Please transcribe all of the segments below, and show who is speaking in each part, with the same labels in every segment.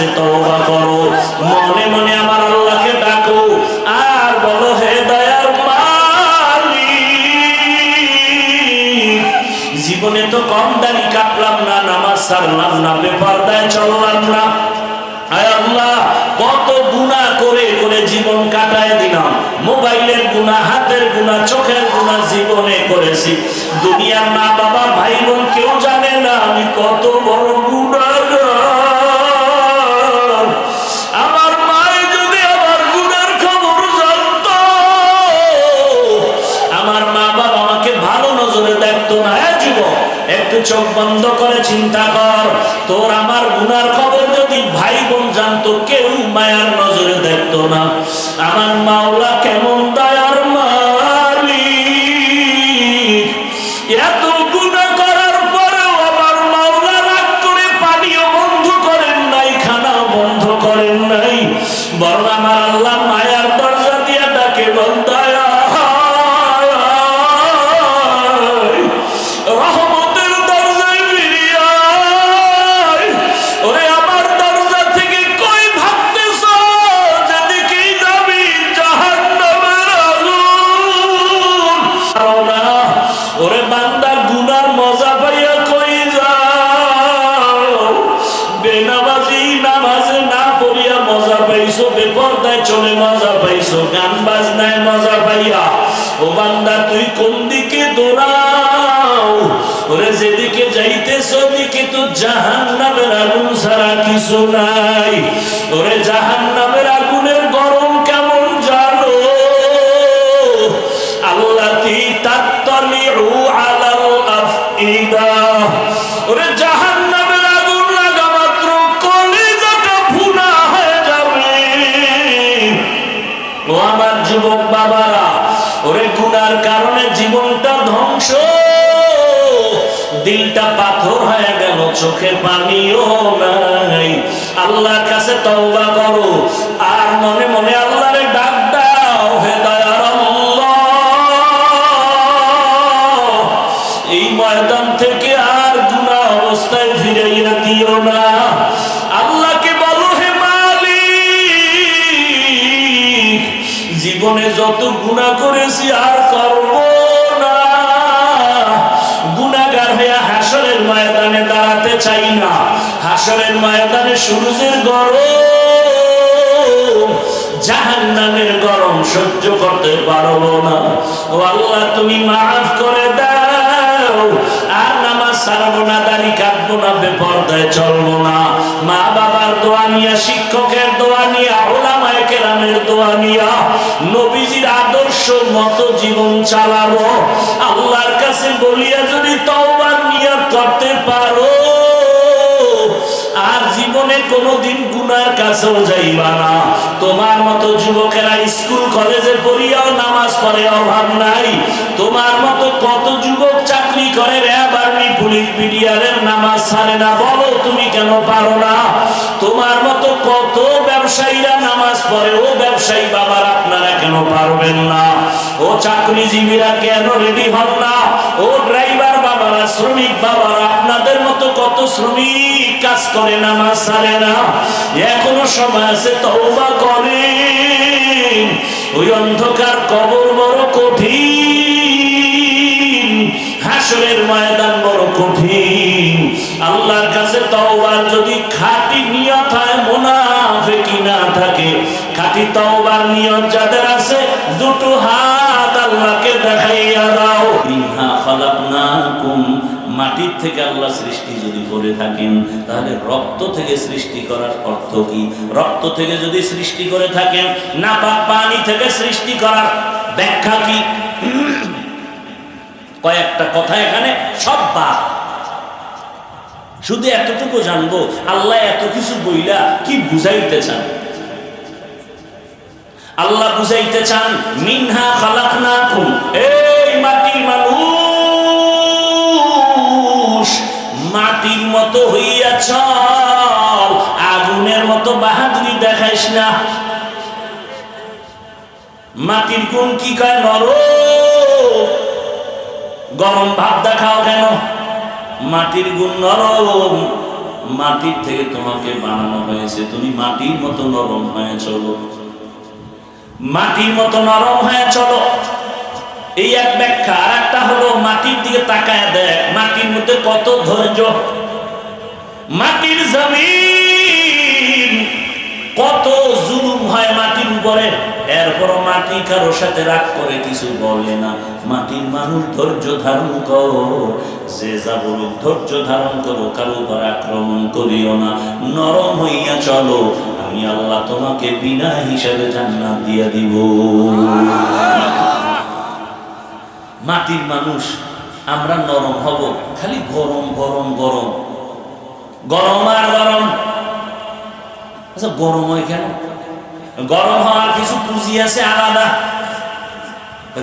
Speaker 1: কাছে তওবা করো, মনে মনে আমার আল্লাহকে ডাকো আর বলো, হে দয়ার মালিক, জীবনে তো কম দাড়ি কাটলাম না, নামাজ ছাড়লাম না, বেপরদায় চললাম না, আয় আল্লাহ কত গুনাহ করে করে জীবন কাটায় দিলাম, মোবাইলের গুনাহ, হাতের গুনাহ, চোখের গুনাহ জীবনে করেছি, দুনিয়ার মা বাবা ভাই বোন কেউ জানে না আমি কত বড় গুনাহগার। আমার মায়ে যদি আমার গুনার খবর জানতো, আমার মা বাবা আমাকে ভালো নজরে দেখতো না। যুবক, একটু চোখ বন্ধ করে চিন্তা কর, তোর আমার গুনার খবর যদি ভাই বোন জানতো, কেউ মায়ার নজরে দেখতো না। আমার মাওলা কেমন দয়ার মালিক, এত গুনাহ করার পরেও আমার মাওলা রাগ করে পানিও বন্ধ করেন নাই, খানাও বন্ধ করেন নাই, বরং আমার আল্লাহ মায়ার দরজা দিয়ে ডাকে, বন্দায়া রহমতের দরজায় ফিরিয়ে আয়। ওরে আমার দরজা থেকে কই ভাবতেছ, যেদিকেই যাবি জাহান্নামের আগুন। ওরে বান্দা, গুনার মজা পাইয়া কই যাও? বেনামাজি নামাজে না পড়িয়া মজা পাইছো, বেপরদায় চলে মজা পাইছো, গান বাজনায় মজা পাইয়া। ও বান্দা, তুই কোন দিকে দৌড়াও? ওরে যেদিকে যাইতেছ ওদিকে তো জাহান্নামের আগুন ছাড়া কিছু নাই। ওরে জাহান্নামের আগুনের গরম কেমন জানো? আল্লাতী তাত্তালিউ আলাল আফইদা। ওরে জাহান্নামের আগুন লাগা মাত্র কলিজাটা ভুনা হয়ে যাবে। ও আমার যুবক বাবারা, ওরে গুনার কারণে জীবনটা ধ্বংস, দিলটা পাথর হয়ে গেল, চোখে পানিও নাই। আল্লাহর কাছে তওবা করো আর মনে মনে আল্লাহরে ডাক দাও, হে দয়ার আল্লাহ, এই ময়দান থেকে আর গুনাহ অবস্থায় ফিরাইয়া দিও না। আল্লাহকে বলো, হে মালিক, জীবনে যত গুনাহ করেছি আর করব না। গুনাহগার হইয়া হাসরের ময়দানে দাঁড়াতে চাই না। হাসরের ময়দানে সূর্যের গরম, জাহান্নামের গরম সহ্য করতে পারবো না। ও আল্লাহ, তুমি মাফ করে দাও। আর নামাজ ছাড়বো না, দাড়ি কাটবো না, বেপরদায় চলবো না। মা বাবার দোয়া নিয়া, শিক্ষকের দোয়া নিয়া, উলামায়ে কেরামের দোয়া নিয়া, নবীজির আদর্শ মতো জীবন চালাবো। আল্লাহর কাছে বলিয়া যদি তওবার নিয়ত করতে পারো, আর জীবনে কোনোদিন গুনার কাছেও যাইবা না। তোমার মতো যুবকেরা স্কুল কলেজে পড়িয়াও নামাজ পড়ে অভাব নাই। তোমার মতো কত যুবক চাকরি করে, র্যাব, আর্মি, পুলিশ, বিডিআরের নামাজ ছাড়ে না। বলো তুমি কেন পারো না? তোমার মতো কত ব্যবসায়ীরা নামাজ পড়ে, ও ব্যবসায়ী বাবার আপনারা কেন পারবেন না? ও চাকরিজীবীরা কেন রেডি হন না? ও ড্রাইভার বাবারা, শ্রমিক বাবারা, আপনাদের মতো কত শ্রমিক কাজ করে, নামাজ ছাড়ে না। এখনো সময় আছে, তওবা করেন। ওই অন্ধকার কবর বড় কঠিন, হাসরের ময়দান বড় কঠিন। আল্লাহর কাছে তওবার যদি খাঁটি নিয়ত হয়, মুনাফিকি না থাকে, খাঁটি তওবার নিয়ত যাদের আছে, দুটো হাত আল্লাহকে দেখাইয়া দাও। মিনহা খালাকনাকুম, মাটির থেকে আল্লাহ সৃষ্টি যদি করে থাকেন, তাহলে রক্ত থেকে সৃষ্টি করার অর্থ কি? রক্ত থেকে যদি সৃষ্টি করে থাকেন, নাপাক পানি থেকে সৃষ্টি করার ব্যাখ্যা কি? কয়েকটা কথা এখানে সব বাদ। শুধু এতটুকু জানবো, আল্লাহ এত কিছু বইলা কি বুঝাইতে চান? আল্লাহ বুঝাইতে চান, মিনহা খালাকনাকুম, এই মাটির মানুষ, মাটির মতো হইয়া চল, আগুনের মতো বাহাদুরি দেখাইস না। মাটির গুণ কি কয়? নরম। গরম ভাব দেখাও কেন? মাটির গুণ নরম। মাটির থেকে তোমাকে বানানো হয়েছে, তুমি মাটির মতো নরম হয়ে চলো, মাটির মতো নরম হয়ে চলো। এই এক ব্যাখ্যা। আর একটা হলো মাটির দিকে তাকায় দেখ, মাটির মধ্যে কত ধৈর্য, মাটির জমিন কত জুলুম হয় মাটির উপরে, এরপরও মাটি কারো সাথে রাগ করে কিছু বলে না। মাটির মানুষ ধৈর্য ধারণ করো, যে যা বলুক ধৈর্য ধারণ করো, কারো উপর আক্রমণ করিও না, নরম হইয়া চলো, আমি আল্লাহ তোমাকে বিনা হিসাবে জান্নাত দিয়ে দিব। মাটির মানুষ আমরা নরম হব, খালি গরম গরম গরম গরম আর গরম। আচ্ছা গরম হয় কেন? গরম হওয়ার কিছু পুঁজি আছে আলাদা।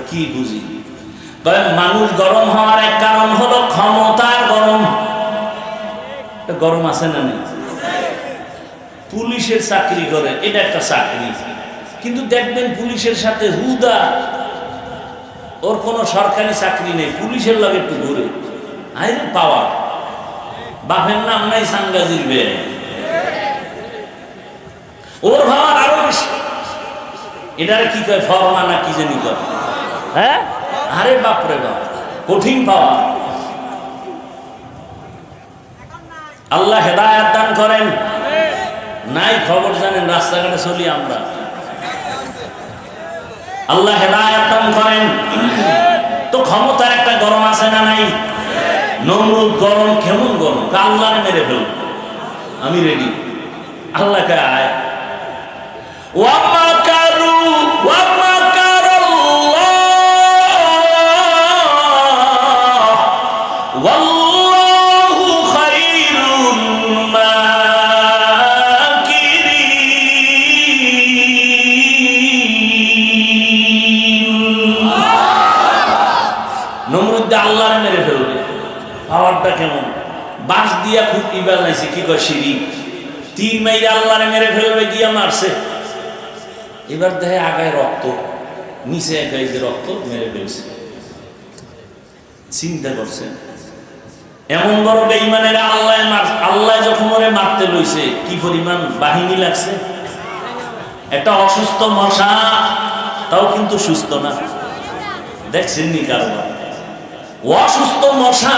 Speaker 1: কি পুঁজি? মানুষ গরম হওয়ার এক কারণ হলো ক্ষমতার গরম। গরম আছে না নেই? পুলিশের চাকরি করে, এটা একটা চাকরি, কিন্তু দেখবেন পুলিশের সাথে হুদা ওর কোনো সরকারি চাকরি নেই, পুলিশের লাগে একটু ঘুরে, আইরে পাওয়া, বাপের নাম নাই সাংগাজির বে, ওর ভাবার আরো বেশি। এটারে কি কয়, ফরমা না কি জানি কয়, হ্যাঁ? আরে বাপরে বাপ, কঠিন পাওয়া। আল্লাহ হেদায়েত দান করেন। নাই খবর জানেন, রাস্তাঘাটে চলি আমরা, আল্লাহ হেদায়েত দান করেন। তো ক্ষমতার একটা গরম আছে না নাই? নমরুদ গরম, কেমন গরম, আল্লাহরে মেরে ফেলব, আমি রেডি। আল্লাহ কে আয় ওয়ামা কারু ওয়ামা কারাল্লাহ ওয়াল্লাহু খায়রুল মাকিরিন। নমরুদ আল্লাহরে মেরে ফেলবে, পাওয়ারটা কেমন? বাঁশ দিয়া খুঁটি বানাইছে, কি কয় সিঁড়ি, তীর মাইরে আল্লাহরে মেরে ফেলবে, গিয়া মারছে। এবার দেখে আগায় রক্ত, নিচে একাই যে রক্ত, মেরে ফেলছে। চিন্তা করছে এমন বড় বেঈমানেরা আল্লাহ যখন ওরে মারতে লইছে, কি পরিমাণ বাহিনী লাগছে। একটা অসুস্থ মশা, তাও কিন্তু সুস্থ না, দেখছেন নি কারবার? অসুস্থ মশা,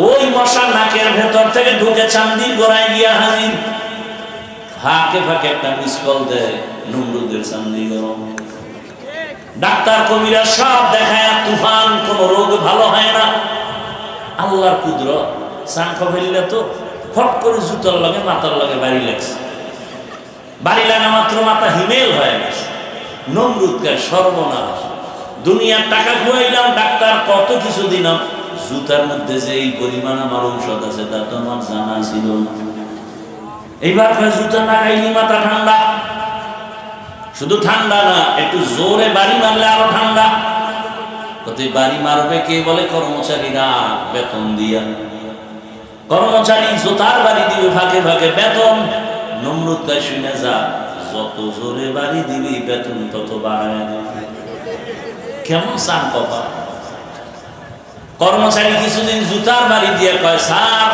Speaker 1: ওই মশা নাকের ভেতর থেকে ঢুকে চান্দির গোড়ায় গিয়া হাজির। ফাঁকে ফাঁকে একটা মিস কল দেয়, নমরুদের চান্দি গরম। ডাক্তার কবিরা সব দেখায় তুফান, কোন রোগ ভালো হয় না। আল্লাহর কুদরত, চাঙ্কা ফেললে তো ফট করে জুতার লগে মাথার লগে বাড়ি লাগছে, বাড়ি লাগা মাত্র মাথা হিমেল হয়ে গেছে। নমরুদকে সর্বনাশ, দুনিয়ার টাকা খুয়াইলাম, ডাক্তার কত কিছু দিলাম, জুতার মধ্যে যে এই পরিমাণ আমার ঔষধ আছে তা তো আমার জানা ছিল না। এইবার জুতা না খাইলি মাথা ঠান্ডা, শুধু ঠান্ডা না, একটু জোরে বাড়ি মারলে আরো ঠান্ডা। কত বাড়ি মারবে কে? বলে কর্মচারীরা বেতন দিয়া, কর্মচারী জুতার বাড়ি দিবে ফাঁকে ফাঁকে বেতন। নমরুদ তাই শুনে যা, যত জোরে বাড়ি দিবি বেতন তত বাড়ায়। কেমন চান কপা? কর্মচারী কিছুদিন জুতার বাড়ি দিয়ে কয়, স্যার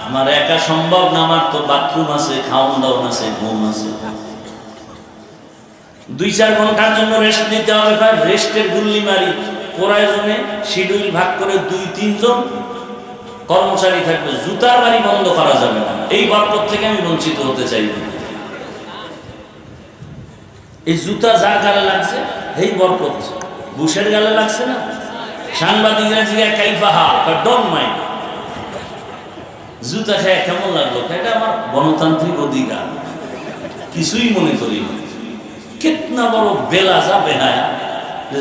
Speaker 1: আমার একা সম্ভব না, আমার তো বাথরুম আছে, খাওয়ান দাওয়ান আছে, ঘুম আছে, 2-4 ঘন্টার জন্য রেস্ট নিতে হবে। রেস্টের গুল্লি মারি, প্রয়োজনে শিডিউল ভাগ করে 2-3 জন কর্মচারী থাকবে, জুতার বাড়ি বন্ধ করা যাবে না। এই বরকত থেকে আমি বঞ্চিত হতে চাই না। এই জুতা যার গালে লাগছে এই বরকত, বুশের গালে লাগছে না। সাংবাদিকরা জিজ্ঞাসা কাইফাহা, ডোন্ট মাইন্ড, জুতা খেয়ে কেমন লাগলো? এটা আমার গণতান্ত্রিক অধিকার, কিছুই মনে করি না। কিতনা বড় বেলাজা বেহায়া,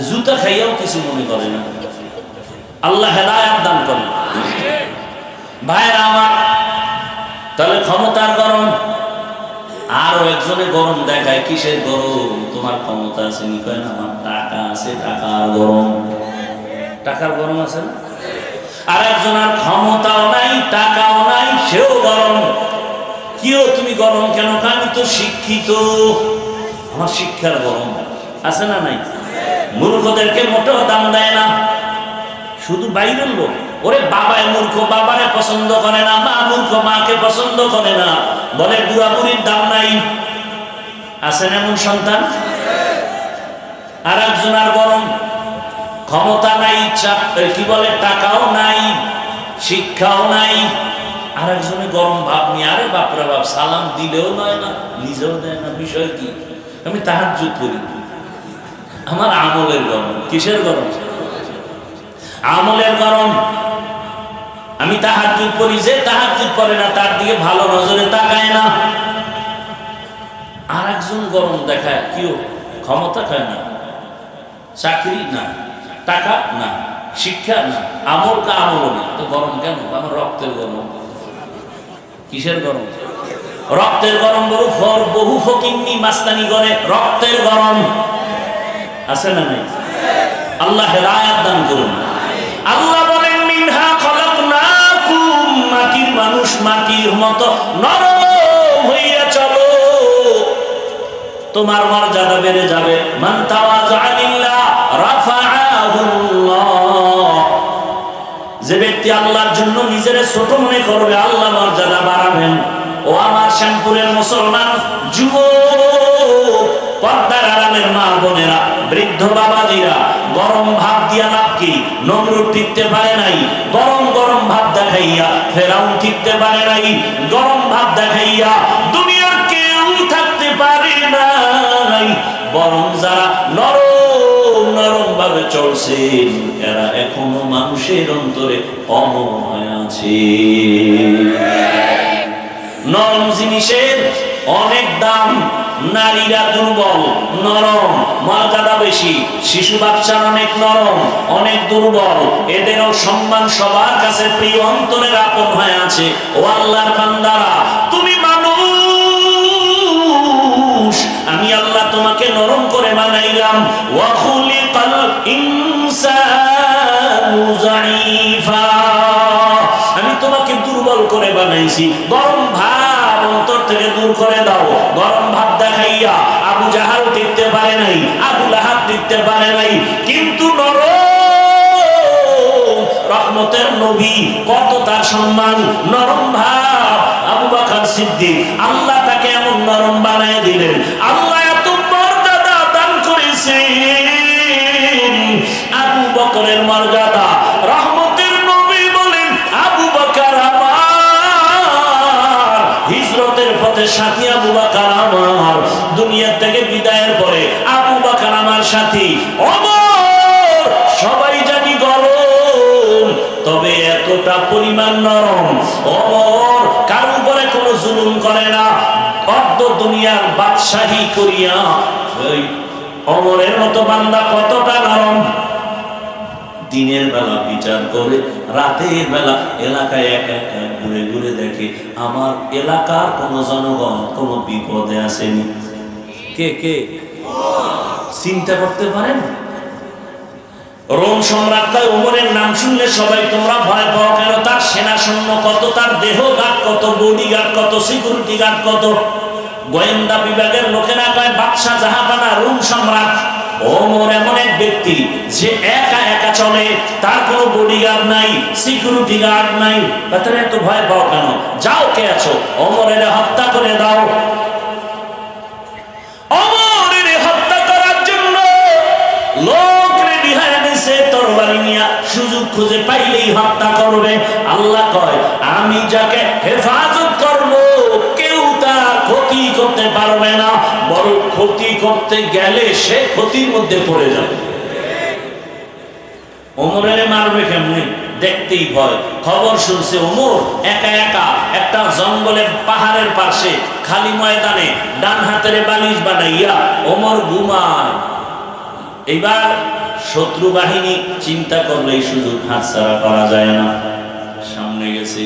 Speaker 1: জুতা খাইয়াও কিছু মনে করে না। আল্লাহ হেদায়েত দান করেন। ভাইরা আমার, তাহলে ক্ষমতার গরম। আরো একজনে গরম দেখায়, কিসের গরম? তোমার ক্ষমতা আছে নি? কয় না, আমার টাকা আছে, টাকার গরম। টাকার গরম আছে না? আর একজনের ক্ষমতাও নাই, টাকাও নাই, সেও গরম। কিও তুমি গরম কেন? আমি তো শিক্ষিত, আমার শিক্ষার গরম আছে না নাই? মূর্খদেরকে মোটেও দাম দেয় না, শুধু বাইরের লোক, ওরে বাবায় মূর্খ, বাবারে পছন্দ করে না, মা মূর্খ, মাকে পছন্দ করে না, বলে বুড়া বুড়ির দাম নাই। আছেন এমন সন্তান? আর একজনের গরম, ক্ষমতা নাই, কি বলে টাকাও নাই, শিক্ষাও নাই, আর একজনে গরম ভাব নিয়ে, আরে বাপরে বাপ, সালাম দিলেও নয় না, নিজেও দেয় না। বিষয় কি? আমি তাহাজ্জুদ করি, আমার আমলের গরম। কিসের গরম? আমলের গরম। আমি তাহাজ্জুদ করি, যে তাহাজ্জুদ করে না তার দিকে ভালো নজরে তাকায় না। আর একজন গরম দেখায়, কেউ ক্ষমতা খায় না, চাকরি না, টাকা না, শিক্ষা না, আমল কা আমল না, তো গরম কেন? আমার রক্তের গরম। কিসের গরম? রক্তের গরম। বহু ফকিন্নি মাস্তানি করে, রক্তের গরম। আছে না নাই? আল্লাহ হেদায়েত দান করুন। আল্লাহ বলেন মিনহা খলাকনাকুম, মাটির মানুষ মাটির মতো নরম হইয়া চলো, তোমার মর্যাদা বেড়ে যাবে। মান তাওয়াযা লিল্লাহ রাফাআহুল্লাহ, যে ব্যক্তি আল্লাহর জন্য নিজের ছোট মনে করবে, আল্লাহ মর্যাদা বাড়াবেন। ও আমার শ্যামপুরের মুসলমান যুবক, পর্দার আড়ালের মা বোনেরা, বৃদ্ধ বাবাজিরা, গরম ভাব দিয়া লাভ কি? নমরুদ টিকতে পারে নাই, গরম গরম ভাব দেখাইয়া। ফেরাউন টিকতে পারে নাই, গরম ভাব দেখাইয়া। দুনিয়ার কেউ থাকতে পারে নাই, বরং যারা নরম নরম ভাবে চলছেন, এরা এখনো মানুষের অন্তরে অমর আছে। নরম জিনিসের অনেক দাম। নারীরা দুর্বল, নরম, মর্যাদা বেশি। শিশু বাচ্চা অনেক নরম, অনেক দুর্বল, এদেরও সম্মান সবার কাছে প্রিয়, অন্তরের আপন হয়ে আছে। ও আল্লাহর বান্দারা, তুমি মানুষ, আমি আল্লাহ তোমাকে নরম করে বানাইলাম। ওয়া খুলিকাল ইনসানু যায়ীফা, আমি তোমাকে দুর্বল করে বানাইছি। গরম ভাব অন্তর থেকে দূর করে দাও। গরম ভাব দেখাইয়া আবু জাহাল টিকতে পারে নাই, আবু লাহাব টিকতে পারে নাই, কিন্তু নরম রহমতের নবী, কত তার সম্মান, নরম ভাব। আবু বকর সিদ্দিক, আল্লাহ তাকে এমন নরম বানায় দিলেন। আল্লাহ এত মর্যাদা দান করেছেন। আবু বকরের মর্যাদা, রহমতের নবী বলেন, আবু বকর আমার, হিজরতের পথে সাথী আবু বকর আমার, দুনিয়া থেকে বিদায়ের পরে আবু বকর আমার সাথী। অমর, সবাই জানি গরম, তবে এতটা পরিমাণ নরম। অমর কার উপরে কোনো জুলুম করে না, অর্ধ দুনিয়ার বাদশাহী করিয়া। অমরের মতো বান্দা কতটা নরম। দিনের বেলা বিচার করে, রাতের বেলা এলাকায় একা একা ঘুরে ঘুরে দেখে আমার এলাকার কোন জনগণ কোন বিপদে আসেনি। কে কে চিন্তা করতে পারেন? রোম সম্রাট কয়, ওমরের নাম শুনলে সবাই তোমরা ভয় পাও কেন? তার সেনা সৈন্য কত, তার দেহ গার্ড কত, বডি গার্ড কত, সিকিউরিটি গার্ড কত। গোয়েন্দা বিভাগের লোকেরা কয়, বাদশাহ জাহাপানা রোম সম্রাট। ওমর এমন এক ব্যক্তি যে একা একা চলে, তার কোনো বডিগার্ড নাই, সিকিউরিটি গার্ড নাই। তাদের এত ভয় পাও কেন? যাও, কে আছো? ওমরের হত্যা করে দাও। ওমরের হত্যা করার জন্য লোক রেডি হয়ে গেছে, তরবারি নিয়ে, সুযোগ খুঁজে পাইলেই হত্যা করবে। আল্লাহ কয়, আমি যাকে হেফাজত করবো কেউ তার ক্ষতি করতে পারবে না, বড় ক্ষতি করতে গেলে সে ক্ষতির মধ্যে পড়ে যাবে। ওমরের মারবে কেমনি? দেখতেই ভয়। খবর শুনছে ওমর একা একা একটা জঙ্গলের পাহাড়ের পাশে খালি ময়দানে ডান হাতের বালিশ বানাইয়া ওমর ঘুমায়। এইবার শত্রু বাহিনী চিন্তা করলে এই সুযোগ হাতছাড়া করা যায় না। সামনে গেছে,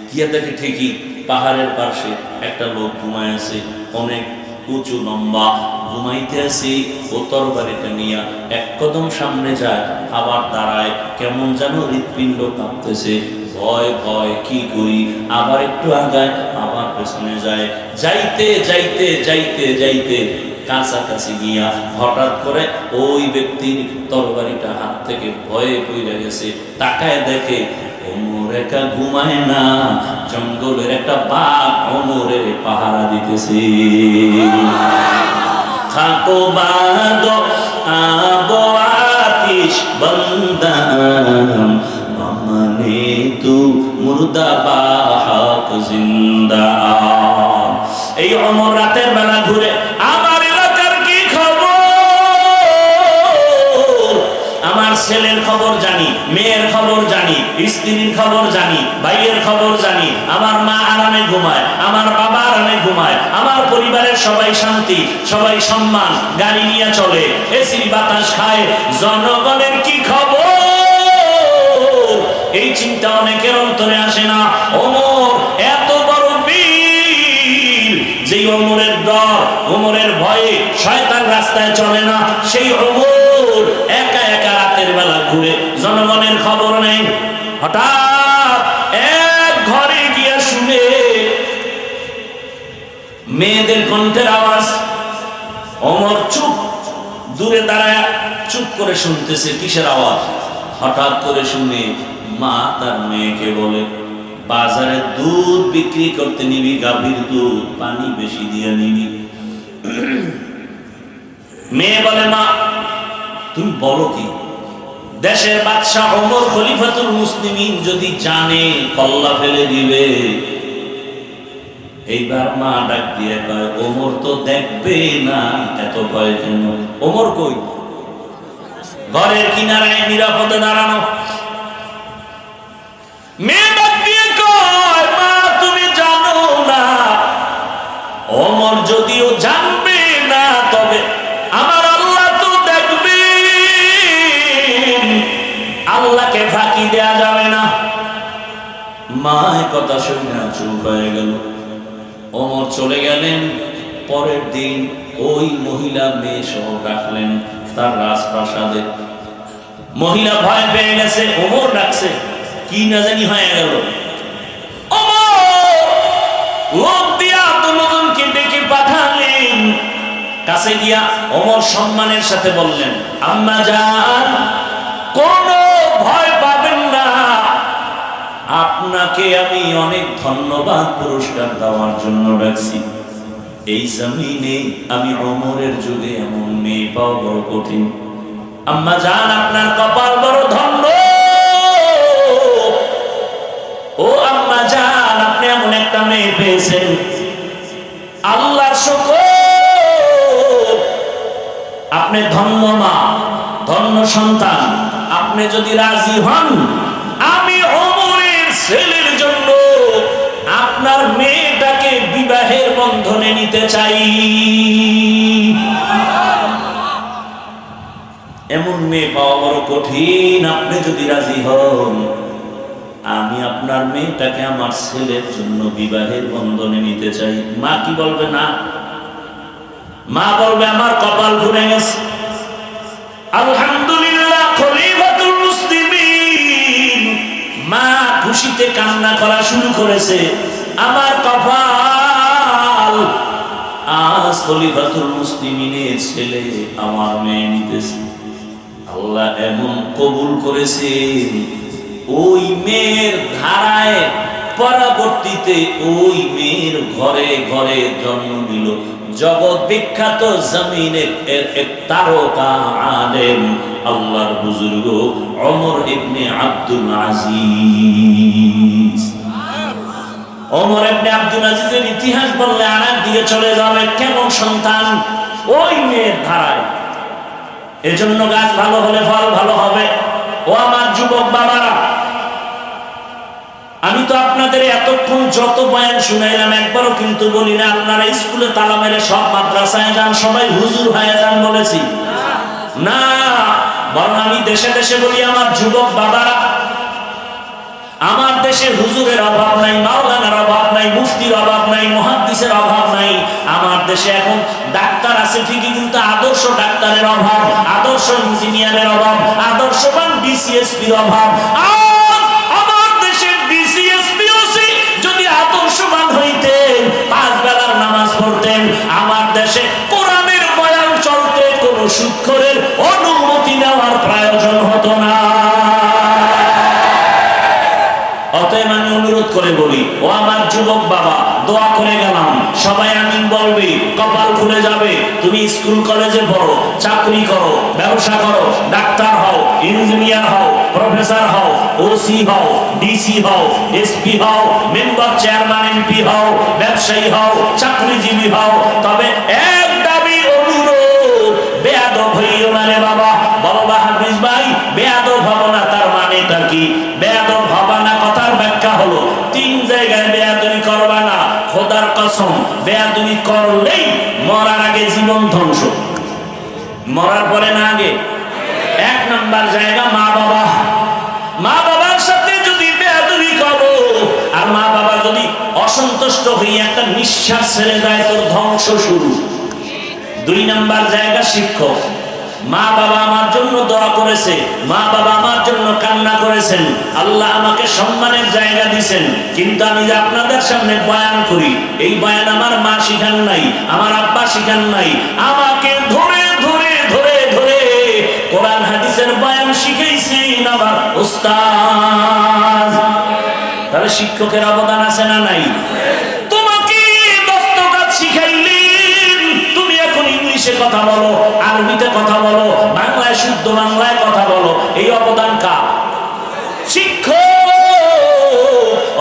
Speaker 1: গিয়া দেখে ঠিকই পাহাড়ের পাশে একটা লোক ঘুমায় আছে, অনেক উঁচু লম্বা, ঘুমাইতে আসি। ও তরবারিটা নিয়া এক কদম সামনে যায়, আবার দাঁড়ায়, কেমন যেন হৃৎপিণ্ড কাঁপতেছে। ভয় ভয় কি করি, আবার একটু আগায়, আবার পেছনে যায়। যাইতে যাইতে যাইতে যাইতে কাছাকাছি গিয়া হঠাৎ করে ওই ব্যক্তির তরবারিটা হাত থেকে ভয়ে পড়ে গেছে। তাকায় দেখে ওমর একা ঘুমায় না, জঙ্গলের একটা বাঘ ওমরের পাহারা দিতেছে। খাকো বাদ আবো আতিশ বন্দাম মামনে তু মুর্দা বাহাক জিন্দা। এই ওমর রাতের বেলা ঘুরে, আমার এলাকার কি খবর, আমার ছেলের খবর জানি, মেয়ের খবর জানি, স্ত্রীর খবর জানি, ভাইয়ের খবর জানি, আমার মা আরামে ঘুমায়, আমার বাবা আরামে ঘুমায়, আমার পরিবারের সবাই শান্তি, সবাই সম্মান, গাড়ি নিয়ে চলে, এসির বাতাস খায়, জনগণের কি খবর, এই চিন্তা অনেকের অন্তরে আসে না। ওমর এত বড় বীর, যেই ওমরের ডর, ওমরের ভয়ে শয়তান রাস্তায় চলে না, সেই ওমর একা একা রাতের বেলা ঘুরে, জনগণের খবর নেই। হঠাৎ এক ঘরে গিয়া শুনে মেয়েদের কণ্ঠের আওয়াজ। ওমর চুপ, দূরে দাঁড়ায় চুপ করে শুনতেছে কিসের আওয়াজ। হঠাৎ করে শুনে মা তার মেয়েকে বলে, বাজারে দুধ বিক্রি করতে নিবি, গাভীর দুধ, পানি বেশি দিয়ে নিবি। মেয়ে বলে, মা তুমি বলো কি, দেশের বাদশা ওমর খলিফাতুল মুসলিমিন যদি জানে কল্লা ফেলে দিবে। এইবার মা ডাক দিয়ে কয়, ওমর তো দেখবে না, এত ভয় কেন? ওমর কই? ঘরের কিনারায় নিরাপদে দাঁড়ানো। মেয়ে ডাক দিয়ে কয়, মা তুমি জানো না, ওমর যদিও জানবে না, তবে আমার আল্লাহ তো দেখবে, আল্লাহকে ফাঁকি দেয়া যাবে না। মা কথা শুনে চুপ হয়ে গেল। ওমর চলে গেলেন। পরের দিন ওই মহিলা মেয়ে সহ ডাকলেন তার রাজপ্রাসাদে। মহিলা ভয় পেয়ে গেছে, ওমর ডাকছে, কি না জানি হয়ে গেল। লোক দিয়া দুজনকে ডেকে পাঠালেন। কাছে গিয়া ওমর সম্মানের সাথে বললেন, আম্মা জান, কোনো ভয় পাবেন না, আপনাকে আমি অনেক ধন্যবাদ পুরস্কার দেওয়ার জন্য ডাকছি। এই জমিনে আমি ওমরের যুগে এমন মেয়ে পাওয়া বড় কঠিন। আম্মা জান, আপনার কপাল বড় ধন্য। ও আম্মা জান, আপনি এমন একটা মেয়ে পেয়েছেন, আল্লাহর শুকর। আপনি ধন্য মা, ধন্য সন্তান। আপনি যদি রাজি হন, আমি ওমরের ছেলের জন্য আপনার মেয়েটাকে বিবাহের বন্ধনে নিতে চাই। এমন মেয়ে পাওয়া বড় কঠিন। আপনি যদি রাজি হন, আমি আপনার মেয়েটাকে আমার ছেলের জন্য বিবাহের বন্ধনে নিতে চাই। মা কি বলবে? না, মা বলবে আমার কপাল ঘুরে গেছে। আলহামদুলিল্লাহ, খলিফাতুল মুসলিমিন। মা খুশিতে কান্না করা শুরু করেছে, আমার কপাল, আজ খলিফাতুল মুসলিমিনের ছেলে আমার মেয়ে নিতেছে। আল্লাহ এমন কবুল করেছেন, ওই মেয়ের ধারায় পরবর্তীতে ওই মেয়ের ঘরে ঘরে জন্ম নিল জগৎ বিখ্যাত জমিনের এক তারকা আলেম, আল্লাহর বুজুর্গ ওমর ইবনে আব্দুল আজিজ। ওমর ইবনে আব্দুল আজিজের ইতিহাস বললে আরেক দিকে চলে যাবে। কেমন সন্তান? ওই মেয়ের ধারায়। এজন্য গাছ ভালো হলে ফল ভালো হবে। ও আমার যুবক বাবারা, আমি তো আপনাদের এতক্ষণ যত বয়ান শুনাইলাম, একবারও কিন্তু বলি না আপনারা স্কুলে তালা মেরে সব মাদ্রাসায় যান, সবাই হুজুর হয়ে যান বলেছি না। বরং আমি দেশে দেশে বলি, আমার যুবক বাবারা, আমার দেশে হুজুরের অভাব নাই, মাওলানার অভাব নাই, মুফতির অভাব নাই, মুহাদ্দিসের অভাব নাই। আমার দেশে এখন ডাক্তার আছে ঠিকই, কিন্তু আদর্শ ডাক্তারের অভাব, আদর্শ ইঞ্জিনিয়ারের অভাব, আদর্শবান ডিসিএসপির অভাব। আমার দেশের ডিসিএসপি যদি আদর্শবান হইতেন, 5 বেলার নামাজ পড়তেন, আমার দেশে কোরআনের বয়ান চলতে কোনো সুদখোরের অনুমতি নেওয়ার প্রয়োজন হতো না। অতএব আমি অনুরোধ করে বলি, ও আমার যুবক বাবা, দোয়া করে গেলাম, সবাই আমিন বলবে, কপাল খুলে যাবে। তুমি স্কুল কলেজে পড়ো, চাকরি করো, ব্যবসা করো, ডাক্তার হও, ইঞ্জিনিয়ার হও, প্রফেসর হও, ওসি হও, ডিসি হও, এসপি হও, মেম্বার চেয়ারম্যান এমপি হও, ব্যবসায়ী হও, চাকরিজীবী হও, তবে এক দাবি অনুরোধ, বেয়াদব হইও না রে বাবা। বলবা হাফিজ ভাই বেয়াদব হব না, তার মানেটা কি? বেয়াদব হবা না কথার ব্যাখ্যা হলো, 3 জায়গায় বেয়াদবি করবা না। খোদার কসম, বেয়াদবি করলেই মরার আগে জীবন ধ্বংস, মরার পরে না আগে। 1 নাম্বার জায়গা মা বাবা। মা বাবার সাথে যদি বেয়াদবি করো, আর মা বাবা যদি অসন্তুষ্ট হয়ে একটা নিঃশ্বাস ছেড়ে দেয়, তোর ধ্বংস শুরু। 2 নাম্বার জায়গা শিক্ষক। মা বাবা আমার জন্য দোয়া করেছে, মা বাবা আমার জন্য কান্না করেছেন, আল্লাহ আমাকে সম্মানের জায়গা দিয়েছেন, কিন্তু আমি যে আপনাদের সামনে বয়ান করি, এই বয়ান আমার মা শিখান নাই, আমার আব্বা শিখান নাই, আমাকে ধরে ধরে ধরে ধরে কোরআন হাদিসের বয়ান শিখাইছেন আমার উস্তাদ। তাহলে শিক্ষকের অবদান আছে না নাই? তোমাকে দস্তকাত শিখাইলেন, তুমি এখন ইংলিশে কথা বলো, আরবিতে কথা বলো, বাংলায় শুদ্ধ বাংলায় কথা বলো, এই অবদান কার? শিক্ষক।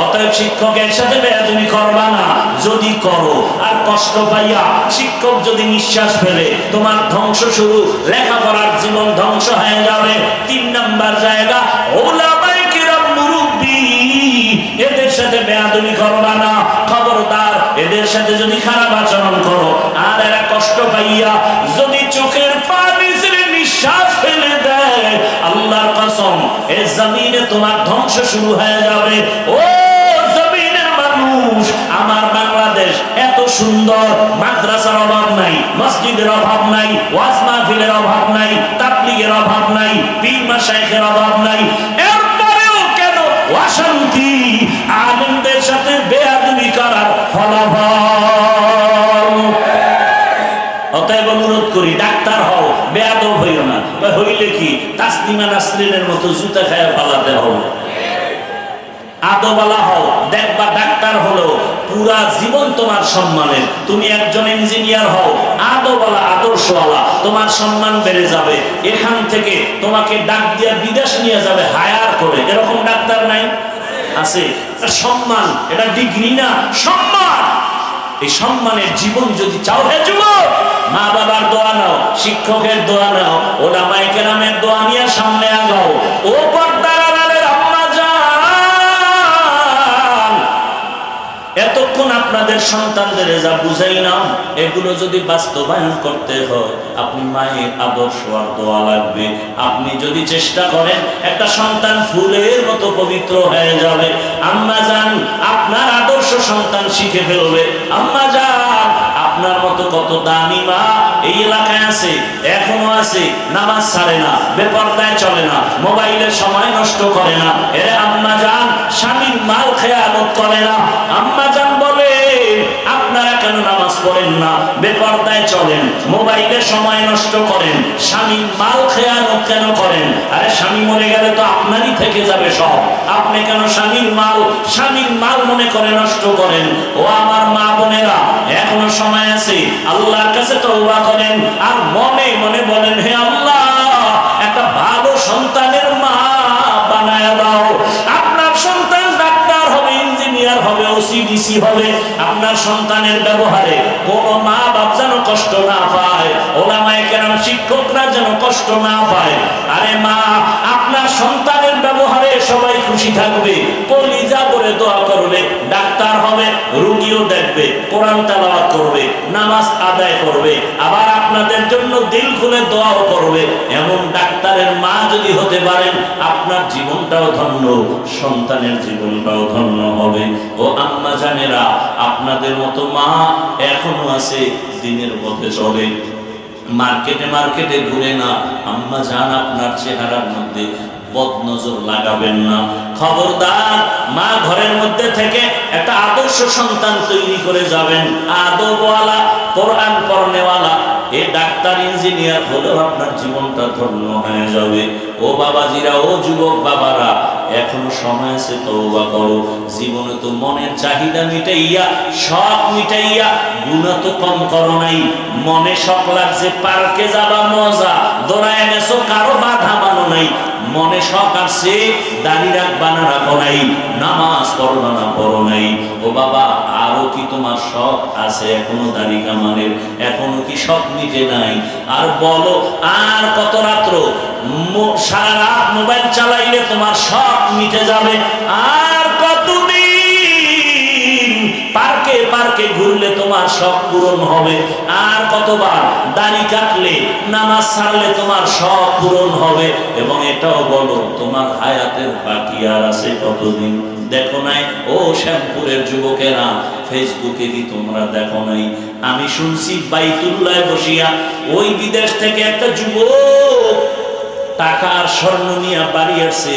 Speaker 1: অতএব শিক্ষকের সাথে বেয়াদবি করবা না। যদি করো আর কষ্ট পাইয়া শিক্ষক যদি নিঃশ্বাস ফেলে, তোমার ধ্বংস শুরু, লেখাপড়ার জীবন ধ্বংস হয়ে যাবে। 3 নাম্বার জায়গা ওলামায়ে কিরাম, মুরব্বি, এদের সাথে বেয়াদবি করবা না। খবরদার, এদের সাথে যদি খারাপ আচরণ করো আর এরা কষ্ট পাইয়া যদি চোখের পানি ছেড়ে নিঃশ্বাস ফেলে দেয়, আল্লাহর কসম, এই জমিনে তোমার ধ্বংস শুরু হয়ে যাবে। ও জমিনের মানুষ, আমার বাংলাদেশ এত সুন্দর, মাদ্রাসার অভাব নাই, মসজিদের অভাব নাই, ওয়াজ মাহফিলের অভাব নাই, তাবলীগের অভাব নাই, পীর মাশায়েখের অভাব নাই, এরপরেও কেন অশান্তি? আলেমদের সাথে বেয়াদবি করার ফলাফল। অতএব অনুরোধ করি, ডাক্তার হও, বেয়াদব হইও না। হইলে কি তাসলিমা নাসরিনের মতো জুতা খায়া পালাতে হবে? আদবালা হও, দেখবা ডাক্তার হলো পুরা জীবন তোমার সম্মানের। তুমি একজন ইঞ্জিনিয়ার হও, আদবালা, আদর্শওয়ালা, তোমার সম্মান বেড়ে যাবে। এখান থেকে তোমাকে ডাক দিয়া বিদেশ নিয়ে যাবে হায়ার করে। এরকম ডাক্তার নাই? আছে। সম্মান, এটা ডিগ্রি না, সম্মান। এই সম্মানের জীবন যদি চাও, হে যুবক, মা বাবার দোয়া নাও, শিক্ষকের দোয়া নাও, ওলামায়ে কেরামের দোয়া নিয়ে সামনে আগাও। ও পর্দার আড়ালের আম্মা জান, এতক্ষণ আপনাদের সন্তানদের যা বুঝাই নাও, এগুলো যদি বাস্তবায়ন করতে হয়, আপনি মায়ের আদর্শ আর দোয়া লাগবে। আপনি যদি চেষ্টা করেন, একটা সন্তান ফুলের মতো পবিত্র হয়ে যাবে। আম্মা জান, আপনার আদর্শ সন্তান শিখে ফেলবে। আম্মা জান, আপনার মতো কত দামি মা এই এলাকায় আছে, এখনো আছে, নামাজ ছাড়ে না, বেপরদায় চলে না, মোবাইলের সময় নষ্ট করে না। এরে আম্মা জান, স্বামীর মাল খেয়ানত করে না। আম্মা জান বলে, আপনারা কেন নামাজ পড়েন না, বেপরদায় চলেন, মোবাইলে সময় নষ্ট করেন, স্বামীর মাল খেয়ানত কেন করেন? আরে স্বামী মরে গেলে তো আপনারই থেকে যাবে সব, আপনি কেন স্বামীর মাল মনে করে নষ্ট করেন? ও আমার মা বোনেরা, এখনো সময় আছে, আল্লাহর কাছে তওবা করেন আর মনে মনে বলেন, হে আল্লাহ, একটা ভালো সন্তানের মা বানায় দাও। আপনার সন্তান ডাক্তার হবে, ইঞ্জিনিয়ার হবে, ওসিডিসি হবে। আপনার সন্তানের ব্যবহারে কোনো মা বাপ যেন কষ্ট না পায়, ওলামায়ে কেরাম শিক্ষকরা যেন কষ্ট না পায়। আরে মা, আপনার সন্তানের ব্যবহারে সবাই খুশি থাকবে, কলিজা করে দোয়া করবে, ডাক্তার হবে, রোগীও দেখবে, কোরআন তেলাওয়াত করবে, নামাজ আদায় করবে, আবার আপনাদের জন্য দিল খুলে দোয়াও করবে। এমন ডাক্তারের মা যদি হতে পারেন, আপনার জীবনটাও ধন্য, সন্তানের জীবনটাও ধন্য হবে। ও আম্মা জানেরা, আপনাদের মতো মা এখনো আছে, দিনের পথে চলে, মার্কেটে ঘুরে না। আম্মা জান, আপনার চেহারার মধ্যে বদনজর লাগাবেন না। খবরদার, মা ঘরের মধ্যে থেকে একটা আদর্শ সন্তান তৈরি করে যাবেন, আদবওয়ালা, কোরআন পড়নেওয়ালা। এর ডাক্তার ইঞ্জিনিয়ার হলেও আপনার জীবনটা ধন্য হয়ে যাবে। ও বাবাজিরা, ও যুবক বাবারা, এখনো সময় আছে, তওবা করো। জীবনে তো মনের চাহিদা মিটাইয়া, শখ মিটাইয়া, গুনাহ তো কম করো নাই। মনে শখ লাগছে পার্কে যাবা, মজা দৌড়ায় গেছো, কারো বাধা মানো নাই। মনে শখ আছে দাড়ি রাখবা না রাখো নাই, নামাজ পড়ো না পড়ো নাই। ও বাবা, আরো কি তোমার শখ আছে? এখনো দাড়ি কামানের, এখনো কি শখ মিটে নাই? আর বলো, আর কত রাত্র সারা রাত মোবাইল চালাইলে তোমার শখ মিটে যাবে? আর কতদিন পার্কে পার্কে ঘুরলে তোমার শখ পূরণ হবে? আর কতবার দাড়ি কাটলে, নামাজ ছাড়লে তোমার শখ পূরণ হবে? এবং এটাও বলো, তোমার হায়াতের বাকি আর আছে কতদিন? দেখো নাই ও শ্যামপুরের যুবকেরা, ফেসবুকে কি তোমরা দেখো নাই? আমি শুনছি বাইতুল্লাহ বসিয়া ওই বিদেশ থেকে একটা যুবক টাকা আর স্বর্ণ নিয়ে বাড়ি আসছে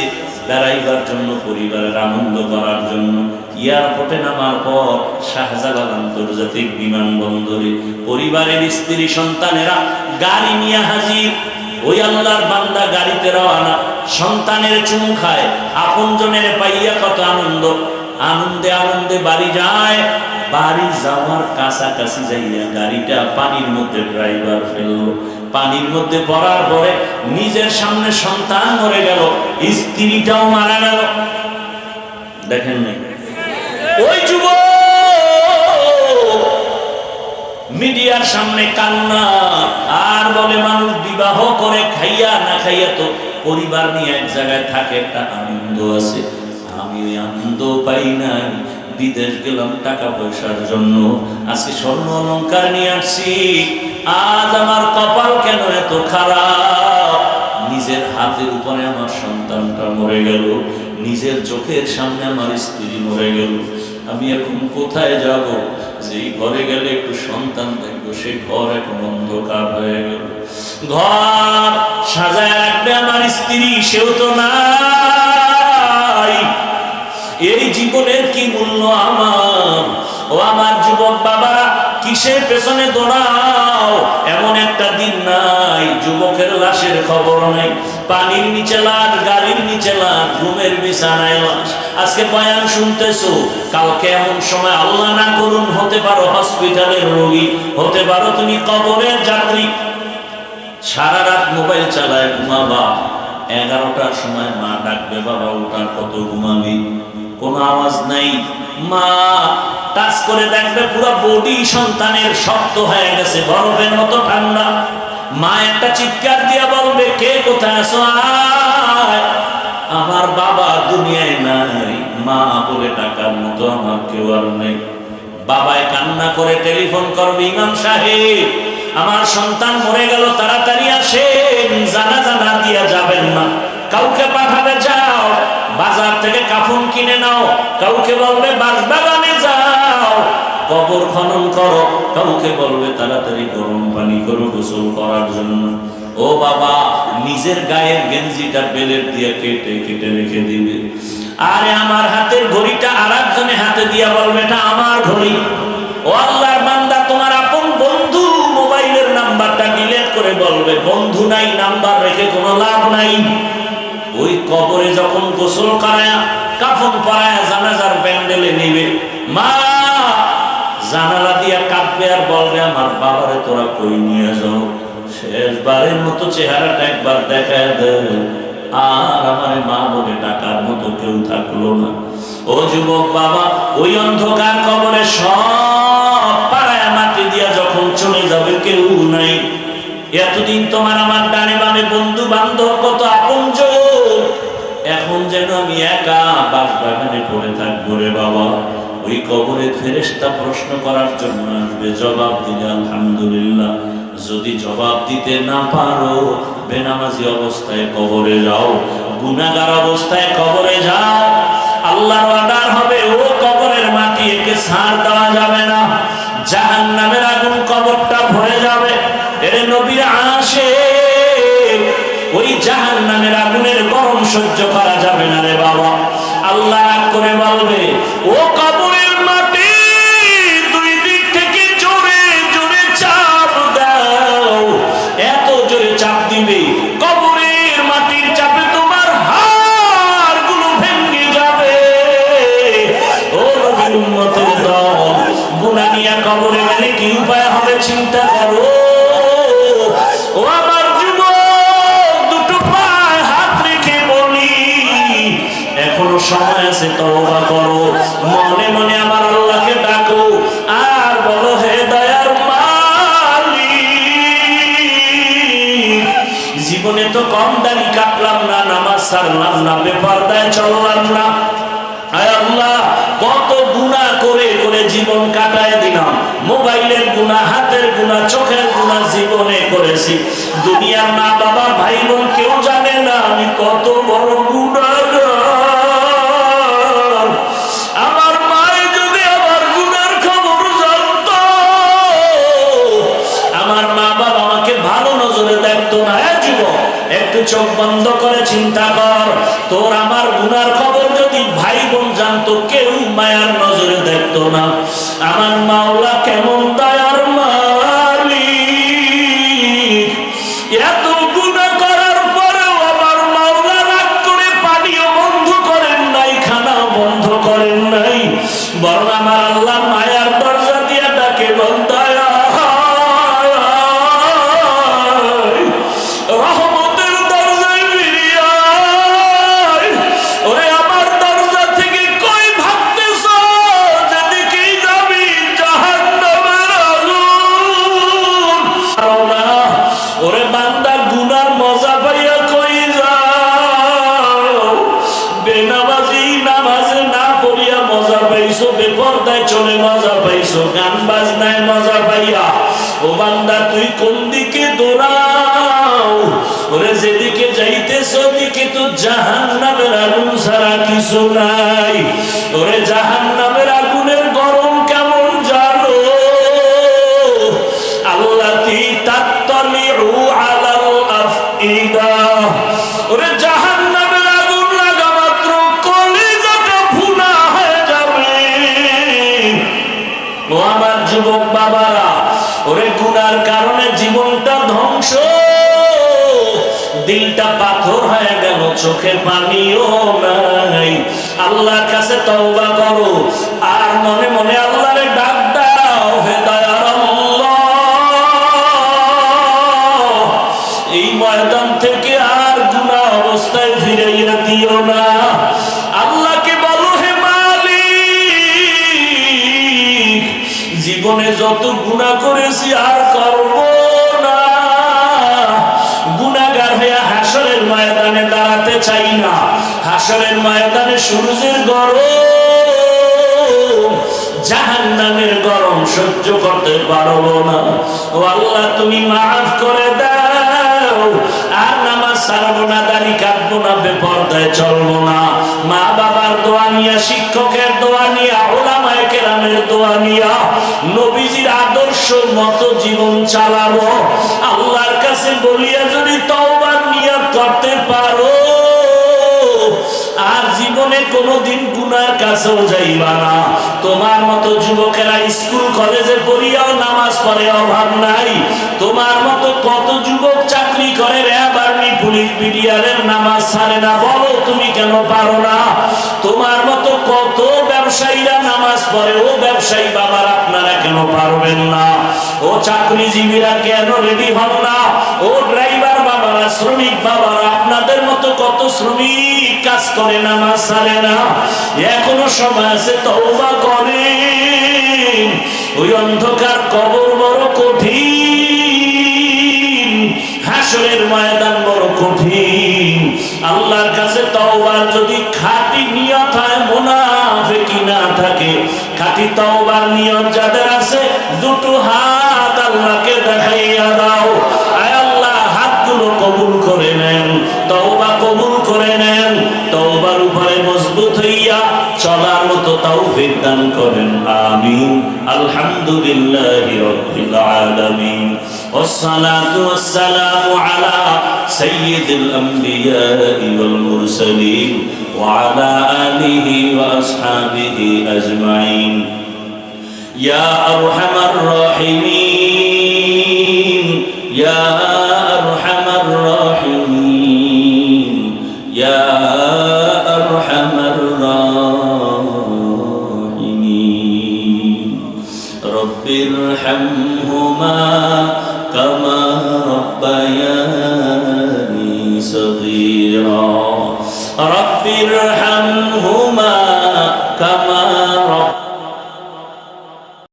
Speaker 1: বেড়াইবার জন্য, পরিবারের আনন্দ করার জন্য। এয়ারপোর্টে নামার পর শাহজালাল আন্তর্জাতিক বিমানবন্দরে পরিবারের স্ত্রী সন্তানেরা গাড়ি নিয়ে হাজির। ওই আল্লাহর বান্দা গাড়িতে রওনা, সন্তানের চুমু খায়, আপনজনের পাইয়া কত আনন্দ। আনন্দে আনন্দে বাড়ি যায়। বাড়ি যাওয়ার কাছাকাছি যাইয়া গাড়িটা পানির মধ্যে ড্রাইভার ফেললো। পানির মধ্যে পড়ার পরে নিজের সামনে সন্তান মরে গেল, স্ত্রীটাও মারা গেল। দেখেন নাই? ওই যুবক মিডিয়ার সামনে কান্না, আর বলে মানুষ বিবাহ করে খাইয়া না খাইয়া তো পরিবার নিয়ে এক জায়গায় থাকে, একটা আনন্দ আছে। আমি ওই আনন্দ পাই নাই, বিদেশ গেলাম টাকা পয়সার জন্য, আজকে স্বর্ণ অলংকার নিয়ে আসছি, আজ আমার কপাল কেন এত খারাপ? নিজের হাতের উপরে আমার সন্তানটা মরে গেল, নিজের চোখের সামনে আমার স্ত্রী মরে গেল। আমি এখন কোথায় যাব? যেই ঘরে গেলে একটু সন্তান দেখবো, সেই ঘর এখন অন্ধকার হয়ে গেল। ঘর সাজায় রাখবে আমার স্ত্রী, সেও তো নাই। এই জীবনের কি মূল্য আমার? ও আমার যুবক বাবারা, কিসের পেছনে দৌড়াও? এমন একটা দিন নাই যুবকের লাশের খবর নাই। পানির নিচে লাশ, গাড়ির নিচে লাশ, ঘুমের বিছানায় লাশ। আজকে বয়ান শুনতেছো, কালকে এমন সময় আল্লাহ না করুন হতে পারো হসপিটালের রোগী, হতে পারো তুমি কবরের যাত্রী। সারা রাত মোবাইল চালায় ঘুমাবা, 11টার সময় মা ডাকবে, বাবা ওঠার, কত ঘুমাবি? কোনো আওয়াজ নাই। মা টাচ করে দেখবে পুরো বডি সন্তানের শক্ত হয়ে গেছে, বরফের মতো ঠান্ডা। মা একটা চিৎকার দিয়া বলবে, কে কোথায় আছো? আয়। আমার বাবা দুনিয়ায় নাই, মা বলে ডাকার মতো আমার কেউ আর নেই। বাবায় কান্না করে টেলিফোন করবে, ইমাম সাহেব আমার সন্তান মরে গেল, তাড়াতাড়ি আসেন, জানাজা না দিয়া যাবেন না। কাউকে পাঠাবে, যাও বাজার থেকে কাফন কিনে নাও। কাউকে বলবে বাগানে যাও, কবর খনন করো। কাউকে বলবে তাড়াতাড়ি গরম পানি করো গোসল করার জন্য। ও বাবা, নিজের গায়ের গেঞ্জিটা বেলেট দিয়ে কেটে কেটে রেখে দিবে। আরে আমার হাতের ঘড়িটা আর একজনের হাতে দিয়া বলবে, এটা আমার ঘড়ি। ও আল্লাহর বান্দা, তোমার আপন বন্ধু মোবাইলের নাম্বারটা ডিলিট করে বলবে, বন্ধু নাই, নাম্বার রেখে কোনো লাভ নাই। ওই কবরে যখন গোসল করায়া, কাফন পরায়া, জানাজার প্যান্ডেলে নিবে, মা জানালা দিয়া কাঁদবে আর বলবে, আমার বাবারে তোরা কই নিয়ে যাও, শেষবারের মতো চেহারাটা একবার দেখায় দে। আর আমার মা বলে ডাকার মতো কেউ থাকলো না। ও যুবক বাবা, ওই অন্ধকার কবরে সব পাড়ায় মাটি দিয়া যখন চলে যাবে, কেউ নাই। এতদিন তোমার আমার ডানে বামে বন্ধু বান্ধব, কত আপনজন, এখন যেন আমি একা বাগানে পড়ে থাকবো রে বাবা। ওই কবরে ফেরেশতা প্রশ্ন করার জন্য আসবে, জবাব দিলে আলহামদুলিল্লাহ। যদি জবাব দিতে না পারো, বেনামাজি অবস্থায় কবরে যাও, গুনাহগার অবস্থায় কবরে যাও। আল্লাহর অর্ডার হবে, ও কবরের মাটি একে ছাড় দেওয়া যাবে না, জাহান্নামের আগুন কবরটা ভরে যাবে। এর নবীর আসে, ওই জাহান্নামের আগুনের গরম সহ্য করা যাবে না রে বাবা। আল্লাহ রাগ করে বলবে, ও কবরের মাটি, দুই দিক থেকে জোরে জোরে চাপ দাও, তওবা করো, মনে মনে আমার আল্লাহকে ডাকো আর বলো, হে দয়ার মালিক, জীবনে তো কম দাড়ি কাটলাম না, নামাজ ছাড়লাম না, বেপরদায় চললাম না, আয় আল্লাহ কত গুনাহ করে করে জীবন কাটায় দিলাম, মোবাইলের গুনাহ, হাতের গুনাহ, চোখের গুনাহ জীবনে করেছি, দুনিয়ার মা বাবা ভাই বোন কেউ জানে না আমি কত বড় গুনাহগার। আমার মায়ে যদি আমার গুনার খবর জানতো, আমার মা বাবা আমাকে ভালো নজরে দেখতো না। যুবক, একটু চোখ বন্ধ করে চিন্তা কর, তোর আমার গুনার খবর যদি ভাই বোন জানতো, কেউ মায়ার নজরে দেখতো না। আমার মাওলা কেমন দয়ার মালিক, এত গুনাহ করার পরেও আমার মাওলা রাগ করে পানিও বন্ধ করেন নাই, খানাও বন্ধ করেন নাই, বরং আমার আল্লাহ মায়ার দরজা দিয়ে ডাকে, দয়া রহমতের দরজায় ফিরিয়ে আয়। ওরে আমার দরজা থেকে কই ভাবতেছ, যেদিকেই যাবি জাহান্নামের আগুন। ওরে বান্দা, গুনার মজা পাইয়া কই যাও? বেনামাজি নামাজে না পড়িয়া মজা পাইছো, বেপরদায় চলে মজা পাইছো, গান বাজনায় মজা পাইয়া, ও বান্দা তুই কোন দিকে দৌড়াও? ওরে যেদিকে যাইতেছ ওদিকে তো জাহান্নামের আগুন ছাড়া কিছু নাই। ওরে জাহান্নামের আগুনের গরম কেমন জানো? আল্লাতী তাত্তালিউ আলাল আফইদা। ওরে জাহান্নামের আগুন লাগা মাত্র কলিজাটা ভুনা হয়ে যাবে। ও আমার যুবক বাবারা, ওরে গুনার কারণে জীবনটা ধ্বংস, দিলটা পাথর হয়ে গেল, চোখে পানিও নাই। আল্লাহর কাছে তওবা করো আর মনে মনে আল্লাহরে ডাক দাও, হে দয়ার আল্লাহ, এই ময়দান থেকে আর গুনাহ অবস্থায় ফিরাইয়া দিও না। আল্লাহকে বলো, হে মালিক, জীবনে যত গুনাহ করেছি আর করব না। গুনাহগার হয়ে হাসরের ময়দানে দাঁড়াতে চাই না। হাসরের ময়দানে সূর্যের গরম, জাহান্নামের গরম সহ্য করতে পারবো না। ও আল্লাহ, তুমি মাফ করে দাও। আর নামাজ ছাড়বো না, দাড়ি কাটবো না, বেপরদায় চলবো না। মা বাবার দোয়া নিয়া, শিক্ষকের দোয়া নিয়া, উলামায়ে কেরামের দোয়া নিয়া, নবীজির আদর্শ মতো জীবন চালাবো। আল্লাহর কাছে বলিয়া যদি তওবার নিয়ত করতে পারো, আর জীবনে কোনোদিন গুনার কাছেও যাইবা না। তোমার মতো যুবকেরা স্কুল কলেজে পড়িয়াও নামাজ পড়ে অভাব নাই। তোমার মতো কত যুবক চাকরি করে, র্যাব, আর্মি, পুলিশ, বিডিআরের নামাজ ছাড়ে না। বলো তুমি কেন পারো না? তোমার মতো কত ব্যবসায়ীরা নামাজ পড়ে, ও ব্যবসায়ী বাবার আপনারা কেন পারবেন না? ও চাকরিজীবীরা কেন রেডি হন না? ও ড্রাইভার বাবারা, শ্রমিক বাবারা, আপনাদের মতো কত শ্রমিক কাজ করে, নামাজ ছাড়ে না। এখনো সময় আছে, তওবা করেন। ওই অন্ধকার কবর বড় কঠিন, হাসরের ময়দান বড় কঠিন। আল্লাহর কাছে তওবার যদি খাঁটি নিয়ত হয়, মুনাফিকি না থাকে, খাঁটি তওবার নিয়ত যাদের আছে, দুটো হাত আল্লাহকে দেখাইয়া দাও। আয় আল্লাহ, হাতগুলো কবুল করে নেন, তওবা কবুল করে নেন, তওবার উপরে মজবুত হইয়া চলার মতো তৌফিক দান করেন। আমিন। আলহামদুলিল্লাহি রাব্বিল আলামিন। والصلاة والسلام على سيد الأنبياء والمرسلين وعلى آله وأصحابه أجمعين. يا أرحم الراحمين، يا أرحم الراحمين، يا أرحم الراحمين. رب ارحمهما كما ربياني صغيرا. رب ارحمهما